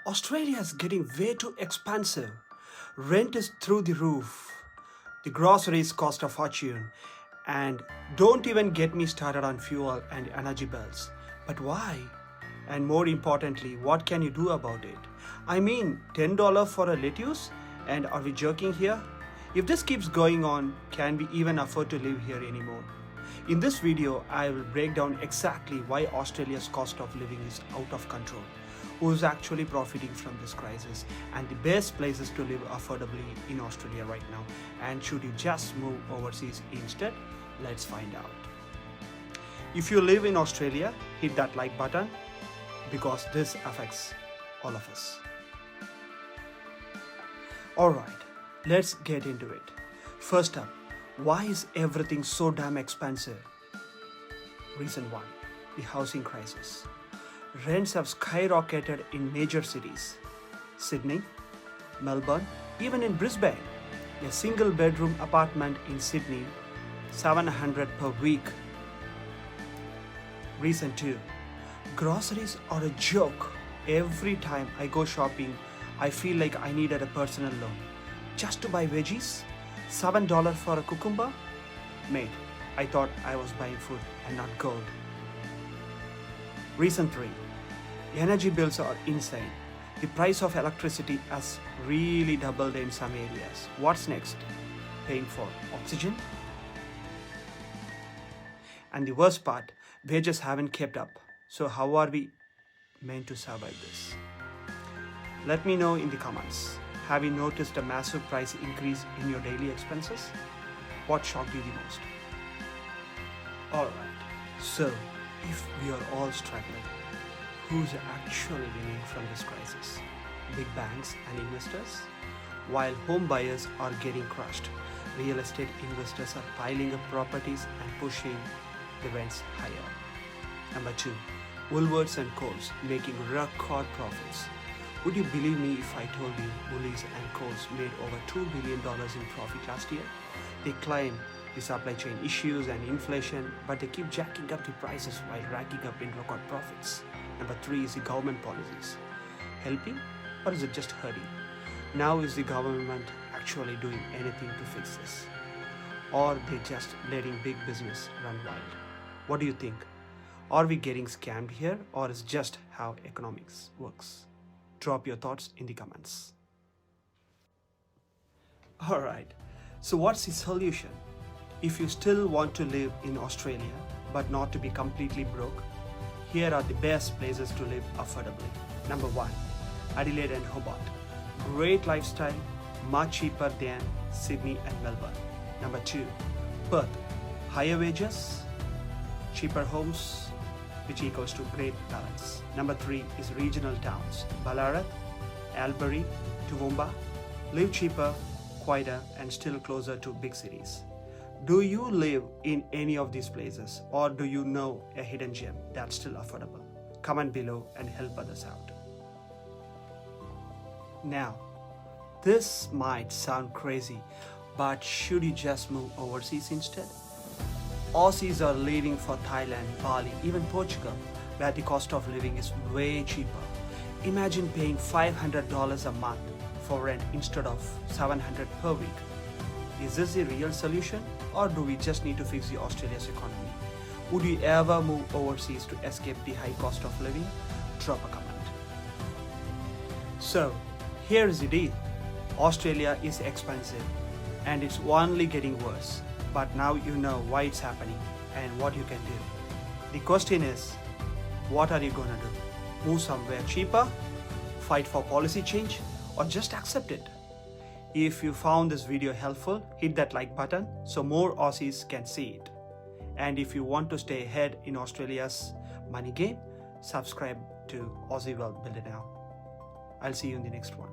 Australia is getting way too expensive. Rent is through the roof. The groceries cost a fortune. And don't even get me started on fuel and energy bills. But why? And more importantly, what can you do about it? I mean, $10 for a lettuce? And are we joking here? If this keeps going on, can we even afford to live here anymore? In this video, I will break down exactly why Australia's cost of living is out of control, who is actually profiting from this crisis, and the best places to live affordably in Australia right now. And should you just move overseas instead? Let's find out. If you live in Australia, hit that like button because this affects all of us. Alright, let's get into it. First up, why is everything so damn expensive? Reason 1, the housing crisis. Rents have skyrocketed in major cities. Sydney, Melbourne, even in Brisbane. A single bedroom apartment in Sydney, $700 per week. Reason 2, groceries are a joke. Every time I go shopping, I feel like I needed a personal loan. Just to buy veggies? $7 for a cucumber? Mate, I thought I was buying food and not gold. Reason 3, energy bills are insane. The price of electricity has really doubled in some areas. What's next? Paying for oxygen? And the worst part, wages haven't kept up. So how are we meant to survive this? Let me know in the comments. Have you noticed a massive price increase in your daily expenses? What shocked you the most? Alright, so if we are all struggling, who's actually winning from this crisis? Big banks and investors? While home buyers are getting crushed, real estate investors are piling up properties and pushing the rents higher. Number 2, Woolworths and Coles making record profits. Would you believe me if I told you Woolies and Coles made over $2 billion in profit last year? They claim the supply chain issues and inflation, but they keep jacking up the prices while racking up in record profits. Number 3 is the government policies. Helping, or is it just hurting? Now is the government actually doing anything to fix this? Or they just letting big business run wild? What do you think? Are we getting scammed here, or is just how economics works? Drop your thoughts in the comments. Alright, so what's the solution? If you still want to live in Australia but not to be completely broke, here are the best places to live affordably. Number 1, Adelaide and Hobart. Great lifestyle, much cheaper than Sydney and Melbourne. Number 2, Perth. Higher wages, cheaper homes, which equals to great balance. Number 3 is regional towns. Ballarat, Albury, Toowoomba. Live cheaper, quieter, and still closer to big cities. Do you live in any of these places, or do you know a hidden gem that's still affordable? Comment below and help others out. Now, this might sound crazy, but should you just move overseas instead? Aussies are leaving for Thailand, Bali, even Portugal, where the cost of living is way cheaper. Imagine paying $500 a month for rent instead of $700 per week. Is this the real solution, or do we just need to fix the Australia's economy? Would you ever move overseas to escape the high cost of living? Drop a comment. So, here is the deal. Australia is expensive and it's only getting worse. But now you know why it's happening and what you can do. The question is, what are you gonna do? Move somewhere cheaper? Fight for policy change? Or just accept it? If you found this video helpful, hit that like button so more Aussies can see it. And if you want to stay ahead in Australia's money game, subscribe to Aussie Wealth Builder now. I'll see you in the next one.